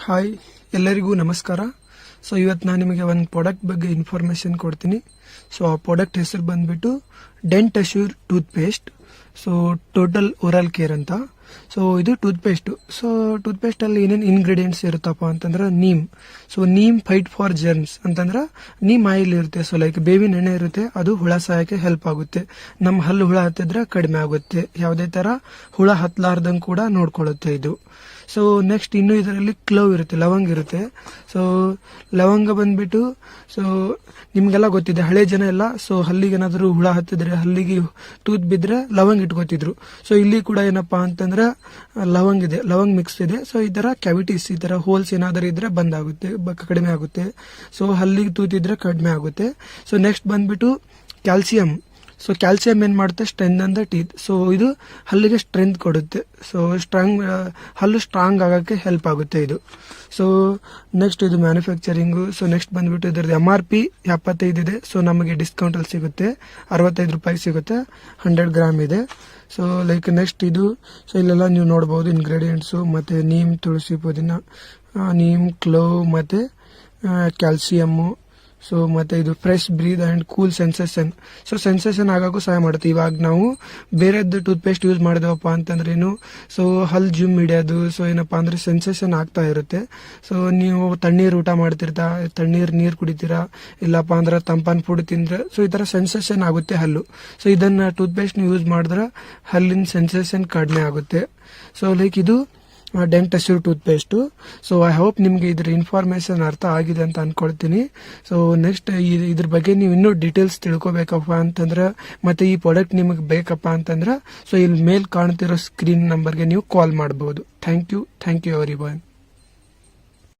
Hi, ಎಲ್ಲರಿಗೂ ನಮಸ್ಕಾರ. So ಇವತ್ತು ನಾನು ನಿಮಗೆ ಒಂದು ಪ್ರಾಡಕ್ಟ್ ಬಗ್ಗೆ ಇನ್ಫಾರ್ಮೇಷನ್ ಕೊಡ್ತೀನಿ. ಸೊ ಆ ಪ್ರಾಡಕ್ಟ್ ಹೆಸರು ಬಂದ್ಬಿಟ್ಟು Dent Assure toothpaste. So total oral care ಅಂತ. ಸೊ ಇದು toothpaste. So toothpaste ಅಲ್ಲಿ ಏನೇನು ಇಂಗ್ರೀಡಿಯೆಂಟ್ಸ್ ಇರುತ್ತಪ್ಪ ಅಂತಂದ್ರೆ neem. So neem fight for germs ಅಂತಂದ್ರೆ ನೀಮ್ ಆಯಿಲ್ ಇರುತ್ತೆ. ಸೊ ಲೈಕ್ ಬೇವಿನ ಎಣ್ಣೆ ಇರುತ್ತೆ, ಅದು ಹುಳ ಸಾಯಕ್ಕೆ ಹೆಲ್ಪ್ ಆಗುತ್ತೆ. ನಮ್ಮ ಹಲ್ಲು ಹುಳ ಹತ್ತಿದ್ರೆ ಕಡಿಮೆ ಆಗುತ್ತೆ. ಯಾವುದೇ ತರ ಹುಳ ಹತ್ತಲಾರ್ದಂಗೆ ಕೂಡ ನೋಡ್ಕೊಳ್ಳುತ್ತೆ ಇದು. ಸೊ ನೆಕ್ಸ್ಟ್ ಇನ್ನು ಇದರಲ್ಲಿ ಕ್ಲವ್ ಇರುತ್ತೆ, ಲವಂಗ ಇರುತ್ತೆ. ಸೊ ಲವಂಗ ಬಂದ್ಬಿಟ್ಟು ಸೊ ನಿಮ್ಗೆಲ್ಲ ಗೊತ್ತಿದೆ, ಹಳೆ ಜನ ಎಲ್ಲ ಸೊ ಹಲ್ಲಿಗೆ ಏನಾದ್ರು ಹುಳ ಹತ್ತಿದ್ರೆ, ಹಲ್ಲಿಗೆ ತೂತ್ ಬಿದ್ರೆ ಲವಂಗ ಇಟ್ಕೋತಿದ್ರು. ಸೊ ಇಲ್ಲಿ ಕೂಡ ಏನಪ್ಪಾ ಅಂತಂದ್ರೆ ಲವಂಗ್ ಇದೆ, ಲವಂಗ್ ಮಿಕ್ಸ್ ಇದೆ. ಸೊ ಈ ತರ ಕ್ಯಾವಿಟೀಸ್, ಈ ತರ ಹೋಲ್ಸ್ ಏನಾದರೂ ಇದ್ರೆ ಬಂದಾಗುತ್ತೆ, ಕಡಿಮೆ ಆಗುತ್ತೆ. ಸೊ ಹಲ್ಲಿಗೆ ತೂತಿದ್ರೆ ಕಡಿಮೆ ಆಗುತ್ತೆ. ಸೊ ನೆಕ್ಸ್ಟ್ ಬಂದ್ಬಿಟ್ಟು ಕ್ಯಾಲ್ಸಿಯಂ. ಸೊ ಕ್ಯಾಲ್ಸಿಯಂ ಏನ್ ಮಾಡುತ್ತೆ, ಸ್ಟ್ರೆಂತ್ ಅಂದ ಟೀತ್. ಸೊ ಇದು ಹಲ್ಲಿಗೆ ಸ್ಟ್ರೆಂತ್ ಕೊಡುತ್ತೆ. ಸೊ ಹಲ್ಲು ಸ್ಟ್ರಾಂಗ್ ಆಗಕ್ಕೆ ಹೆಲ್ಪ್ ಆಗುತ್ತೆ ಇದು. ಸೊ ನೆಕ್ಸ್ಟ್ ಇದು ಮ್ಯಾನುಫ್ಯಾಕ್ಚರಿಂಗು. ಸೊ ನೆಕ್ಸ್ಟ್ ಬಂದ್ಬಿಟ್ಟು ಇದ್ರದ್ದು MRP 75 ಇದೆ. ಸೊ ನಮಗೆ ಡಿಸ್ಕೌಂಟ್ ಅಲ್ಲಿ ಸಿಗುತ್ತೆ, 65 ರೂಪಾಯಿ ಸಿಗುತ್ತೆ, 100 ಗ್ರಾಮ್ ಇದೆ. ಸೊ ಲೈಕ್ ನೆಕ್ಸ್ಟ್ ಇದು. ಸೊ ಇಲ್ಲೆಲ್ಲ ನೀವು ನೋಡಬಹುದು ಇಂಗ್ರೀಡಿಯೆಂಟ್ಸು, ಮತ್ತೆ ನೀಮ್, ತುಳಸಿ, ಪುದೀನ, ನೀಮ್, ಕ್ಲೋವ್, ಮತ್ತೆ ಕ್ಯಾಲ್ಸಿಯಮ್ಮು. ಸೊ ಮತ್ತೆ ಇದು fresh breath and cool sensation. So sensation ಆಗೋಕ್ಕೂ ಸಹಾಯ ಮಾಡುತ್ತೆ. ಇವಾಗ ನಾವು ಬೇರೆದ್ದು ಟೂತ್ ಪೇಸ್ಟ್ ಯೂಸ್ ಮಾಡಿದವಪ್ಪ ಅಂತಂದ್ರೇನು, ಸೊ ಹಲ್ ಜಿಮ್ ಹಿಡಿಯೋದು, ಸೊ ಏನಪ್ಪಾ ಅಂದ್ರೆ ಸೆನ್ಸೇಷನ್ ಆಗ್ತಾ ಇರುತ್ತೆ. ಸೊ ನೀವು ತಣ್ಣೀರ್ ಊಟ ಮಾಡ್ತಿರ್ತಾ, ನೀರ್ ಕುಡಿತೀರಾ, ಇಲ್ಲಪ್ಪ ಅಂದ್ರೆ ತಂಪನ್ ಫುಡ್ ತಿಂದ್ರೆ, ಸೊ ಈ ತರ ಸೆನ್ಸೇಷನ್ ಆಗುತ್ತೆ ಹಲ್ಲು. ಸೊ ಇದನ್ನ ಟೂತ್ ಪೇಸ್ಟ್ ಯೂಸ್ ಮಾಡಿದ್ರೆ ಹಲ್ಲಿನ ಸೆನ್ಸೇಷನ್ ಕಡಿಮೆ ಆಗುತ್ತೆ. ಸೊ ಲೈಕ್ ಇದು Dent Assure toothpaste. So I hope ನಿಮ್ಗೆ ಇದ್ರ ಇನ್ಫಾರ್ಮೇಶನ್ ಅರ್ಥ ಆಗಿದೆ ಅಂತ ಅನ್ಕೊಳ್ತೀನಿ. ಸೊ ನೆಕ್ಸ್ಟ್ ಇದ್ರ ಬಗ್ಗೆ ನೀವು ಇನ್ನೂ ಡೀಟೇಲ್ಸ್ ತಿಳ್ಕೊಬೇಕಪ್ಪ ಅಂತಂದ್ರೆ, ಮತ್ತೆ ಈ ಪ್ರಾಡಕ್ಟ್ ನಿಮಗೆ ಬೇಕಪ್ಪ ಅಂತಂದ್ರೆ, ಸೊ ಇಲ್ಲಿ ಮೇಲ್ ಕಾಣ್ತಿರೋ ಸ್ಕ್ರೀನ್ ನಂಬರ್ಗೆ ನೀವು ಕಾಲ್ ಮಾಡಬಹುದು. Thank you everyone.